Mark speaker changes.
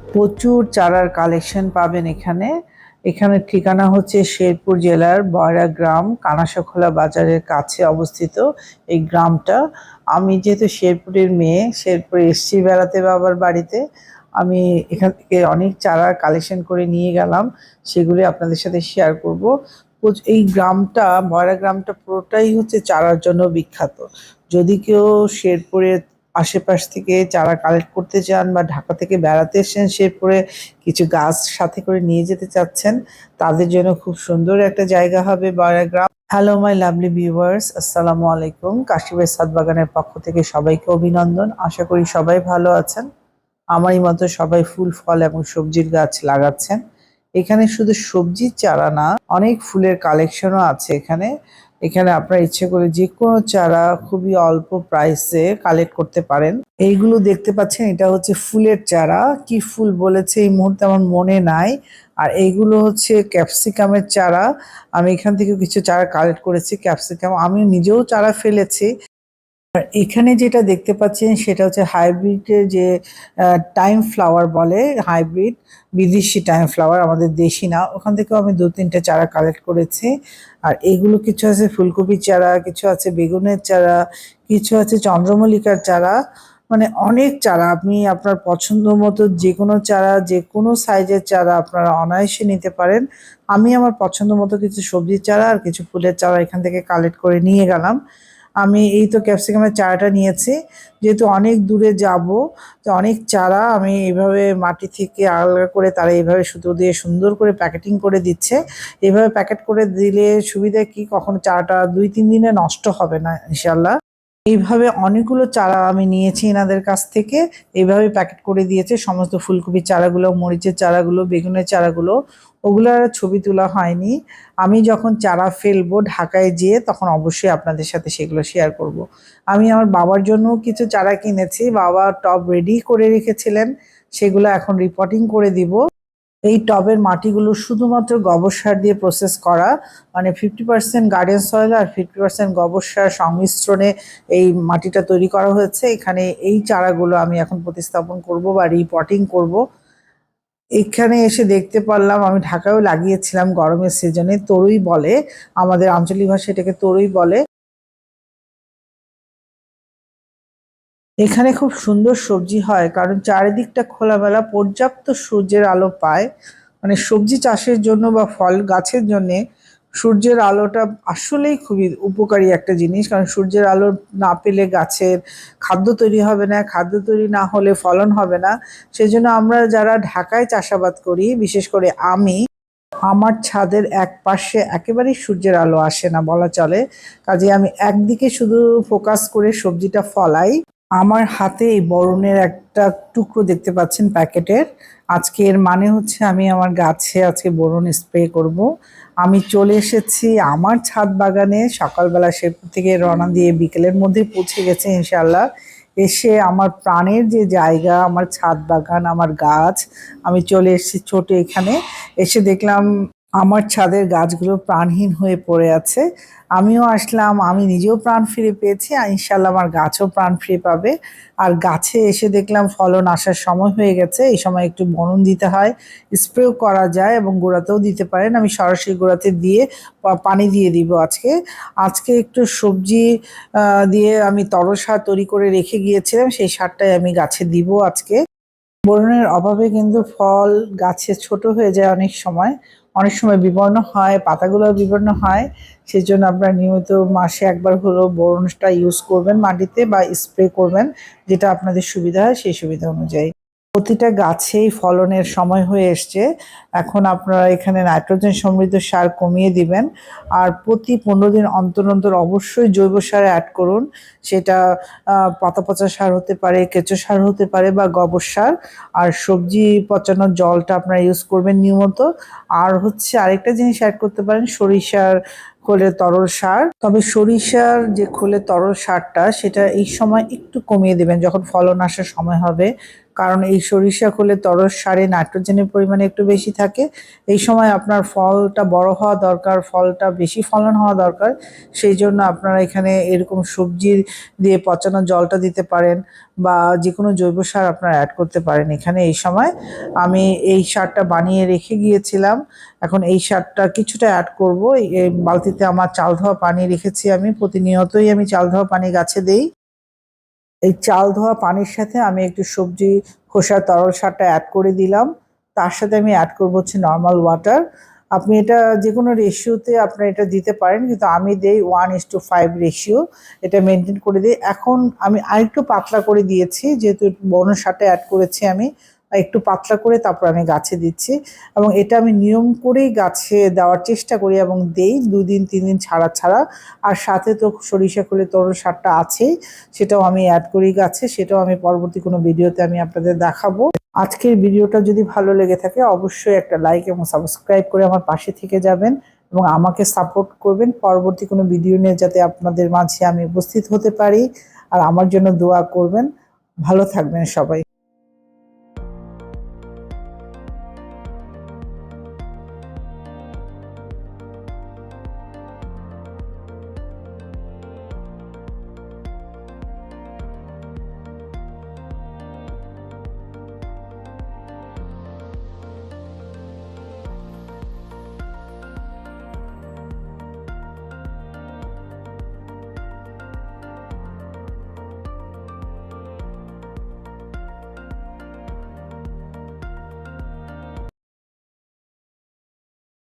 Speaker 1: প্রচুর চারার কালেকশন পাবেন এখানে। এখানের ঠিকানা হচ্ছে শেরপুর জেলার বয়রা গ্রাম, কানাসাখোলা বাজারের কাছে অবস্থিত এই গ্রামটা। আমি যেহেতু শেরপুরের মেয়ে, শেরপুরে এসছি বেড়াতে বাবার বাড়িতে। আমি এখান থেকে অনেক চারার কালেকশন করে নিয়ে গেলাম, সেগুলি আপনাদের সাথে শেয়ার করব। এই গ্রামটা, বয়রা গ্রামটা পুরোটাই হচ্ছে চারার জন্য বিখ্যাত। যদি কেউ শেরপুরের আশেপাশ থেকে চারা কালেক্ট করতে চান বা ঢাকা থেকে বেড়াতে এসেছেন শেরপুরে, কিছু গাছ সাথে করে নিয়ে যেতে চাচ্ছেন, তাদের জন্য খুব সুন্দর একটা জায়গা হবে বয়রা গ্রাম। হ্যালো মাই লাভলি ভিউয়ার্স, আসসালামু আলাইকুম। কাশিমের ছাদ বাগানের পক্ষ থেকে সবাইকে অভিনন্দন। আশা করি সবাই ভালো আছেন। আমারই মতো সবাই ফুল ফল এবং সবজির গাছ লাগাচ্ছেন। এখানে শুধু সবজির চারা না, অনেক ফুলের কালেকশনও আছে এখানে। এখানে আপনার ইচ্ছে করে যে কোনো চারা খুবই অল্প প্রাইসে কালেক্ট করতে পারেন। এইগুলো দেখতে পাচ্ছেন, এটা হচ্ছে ফুলের চারা। কি ফুল বলেছে এই মুহূর্তে আমার মনে নাই। আর এইগুলো হচ্ছে ক্যাপসিকামের চারা। আমি এখান থেকে কিছু চারা কালেক্ট করেছি ক্যাপসিকাম, আমি নিজেও চারা ফেলেছি। আর এখানে যেটা দেখতে পাচ্ছেন সেটা হচ্ছে হাইব্রিডের যে টাইম ফ্লাওয়ার বলে, হাইব্রিড বিদেশি টাইম ফ্লাওয়ার, আমাদের দেশি না। ওখান থেকেও আমি 2-3টে চারা কালেক্ট করেছি। আর এগুলো কিছু আছে ফুলকপির চারা, কিছু আছে বেগুনের চারা, কিছু আছে চন্দ্রমল্লিকার চারা। মানে অনেক চারা, আপনি আপনার পছন্দ মতো যে কোনো চারা, যে কোনো সাইজের চারা আপনারা অনায়াসে নিতে পারেন। আমি আমার পছন্দ মতো কিছু সবজির চারা আর কিছু ফুলের চারা এখান থেকে কালেক্ট করে নিয়ে গেলাম। আমি এই তো ক্যাপসিকামের চারাটা নিয়েছি, যেহেতু অনেক দূরে যাব, তো অনেক চারা আমি এইভাবে মাটি থেকে আলাদা করে তারা এইভাবে সুতো দিয়ে সুন্দর করে প্যাকেটিং করে দিচ্ছে। এভাবে প্যাকেট করে দিলে সুবিধা কি, কখনো চারাটা 2-3 দিনে নষ্ট হবে না ইনশাল্লাহ। এইভাবে অনেকগুলো চারা আমি নিয়েছি এনাদের কাছ থেকে। এইভাবে প্যাকেট করে দিয়েছে সমস্ত ফুলকপির চারাগুলো, মরিচের চারাগুলো, বেগুনের চারাগুলো। ওগুলোর ছবি তোলা হয়নি। আমি যখন চারা ফেলবো ঢাকায় যেয়ে, তখন অবশ্যই আপনাদের সাথে সেগুলো শেয়ার করব। আমি আমার বাবার জন্যও কিছু চারা কিনেছি, বাবা টব রেডি করে রেখেছিলেন, সেগুলো এখন রিপোর্টিং করে দিব। এই টবের মাটিগুলো শুধুমাত্র গোবর সার দিয়ে প্রসেস করা, মানে 50% গার্ডেন সয়েল আর 50% গোবর সার সংমিশ্রণে এই মাটিটা তৈরি করা হয়েছে। এখানে এই চারাগুলো আমি এখন প্রতিস্থাপন করব বা রিপটিং করব। এখানে এসে দেখতে পারলাম, আমি ঢাকায়ও লাগিয়েছিলাম গরমের সিজনে, তরুই বলে, আমাদের আঞ্চলিক ভাষায় এটাকে তরুই বলে। এখানে খুব সুন্দর সবজি হয় কারণ চারিদিকটা খোলামেলা, পর্যাপ্ত সূর্যের আলো পায়। মানে সবজি চাষের জন্য বা ফল গাছের জন্যে সূর্যের আলোটা আসলেই খুবই উপকারী একটা জিনিস। কারণ সূর্যের আলো না পেলে গাছের খাদ্য তৈরি হবে না, খাদ্য তৈরি না হলে ফলন হবে না। সেজন্য আমরা যারা ঢাকায় চাষাবাদ করি, বিশেষ করে আমি, আমার ছাদের এক পাশে একেবারেই সূর্যের আলো আসে না বলা চলে। কাজে আমি একদিকে শুধু ফোকাস করে সবজিটা ফলাই। আমার হাতে এই বরণের একটা টুকরো দেখতে পাচ্ছেন প্যাকেটের। আজকে এর মানে হচ্ছে আমি আমার গাছে আজকে বোরন স্প্রে করব। আমি চলে এসেছি আমার ছাদ বাগানে, সকালবেলা শেরপুর থেকে রওনা দিয়ে বিকেলের মধ্যে পৌঁছে গেছে ইনশাল্লাহ। এসে আমার প্রাণের যে জায়গা, আমার ছাদ বাগান, আমার গাছ, আমি চলে এসেছি ছোট এখানে। এসে দেখলাম আমার ছাদের গাছগুলো প্রাণহীন হয়ে পড়ে আছে। আমিও আসলাম, আমি নিজেও প্রাণ ফিরে পেয়েছি, আর ইনশাল্লাহ আমার গাছও প্রাণ ফিরে পাবে। আর গাছে এসে দেখলাম ফলন আসার সময় হয়ে গেছে। এই সময় একটু বনন দিতে হয়, স্প্রেও করা যায় এবং গোড়াতেও দিতে পারেন। আমি সরাসরি গোড়াতে দিয়ে পানি দিয়ে দিব আজকে। আজকে একটু সবজি দিয়ে আমি তরল সার তৈরি করে রেখে গিয়েছিলাম, সেই সারটাই আমি গাছে দিব আজকে। বোরনের অভাবে কিন্তু ফল গাছে ছোট হয়ে যায় অনেক সময়, অনেক সময় বিবর্ণ হয়, পাতাগুলো বিবর্ণ হয়। সেজন্য আপনারা নিয়মিত মাসে একবার হলেও বোরনটা ইউজ করবেন মাটিতে বা স্প্রে করবেন, যেটা আপনাদের সুবিধা হয় সেই সুবিধা অনুযায়ী। প্রতিটা গাছেই ফলনের সময় হয়ে এসছে। এখন আপনারা এখানে নাইট্রোজেন সমৃদ্ধ সার কমিয়ে দিবেন। আর প্রতি 15 দিন অন্তর অন্তর অবশ্যই জৈব সার অ্যাড করুন। সেটা পাতা পচা সার হতে পারে, কেঁচো সার হতে পারে বা গোবর সার। আর সবজি পচানোর জলটা আপনারা ইউজ করবেন নিয়মিত। আর হচ্ছে আরেকটা জিনিস অ্যাড করতে পারেন, সরিষার খোলের তরল সার। তবে সরিষার যে খোলের তরল সারটা, সেটা এই সময় একটু কমিয়ে দেবেন, যখন ফলন আসার সময় হবে। কারণ এই সরিষা খোলে তরল সারে নাইট্রোজেনের পরিমাণ একটু বেশি থাকে। এই সময় আপনার ফলটা বড় হওয়া দরকার, ফলটা বেশি ফলন হওয়া দরকার। সেই জন্য আপনারা এখানে এরকম সবজি দিয়ে পচানো জলটা দিতে পারেন বা যেকোনো জৈব সার আপনারা অ্যাড করতে পারেন এখানে। এই সময় আমি এই সারটা বানিয়ে রেখে গিয়েছিলাম, এখন এই সারটা কিছুটা অ্যাড করব। এই বালতিতে আমার চাল ধোয়া পানি রেখেছি, আমি প্রতিনিয়তই আমি চাল ধোয়া পানি গাছে দেই। এই চাল ধোয়া পানির সাথে আমি একটু সবজি খোসার তরল সারটা অ্যাড করে দিলাম। তার সাথে আমি অ্যাড করবো হচ্ছে নর্মাল ওয়াটার। আপনি এটা যে কোনো রেশিওতে আপনার এটা দিতে পারেন, কিন্তু আমি দেই 1:5 রেশিও, এটা মেনটেন করে দিই। এখন আমি আরেকটু পাতলা করে দিয়েছি, যেহেতু বড় সারটা অ্যাড করেছি আমি, একটু পাতলা করে তারপর আমি গাছে দিচ্ছি। এবং এটা আমি নিয়ম করেই গাছে দেওয়ার চেষ্টা করি এবং দেই 2 দিন 3 দিন ছাড়া ছাড়া। আর সাথে তো সরিষা খোলে তরল সারটা আছেই, সেটাও আমি অ্যাড করি গাছে, সেটাও আমি পরবর্তী কোনো ভিডিওতে আমি আপনাদের দেখাবো। আজকের ভিডিওটা যদি ভালো লেগে থাকে অবশ্যই একটা লাইক এবং সাবস্ক্রাইব করে আমার পাশে থেকে যাবেন এবং আমাকে সাপোর্ট করবেন পরবর্তী কোনো ভিডিও নিয়ে, যাতে আপনাদের মাঝে আমি উপস্থিত হতে পারি। আর আমার জন্য দোয়া করবেন। ভালো থাকবেন সবাই।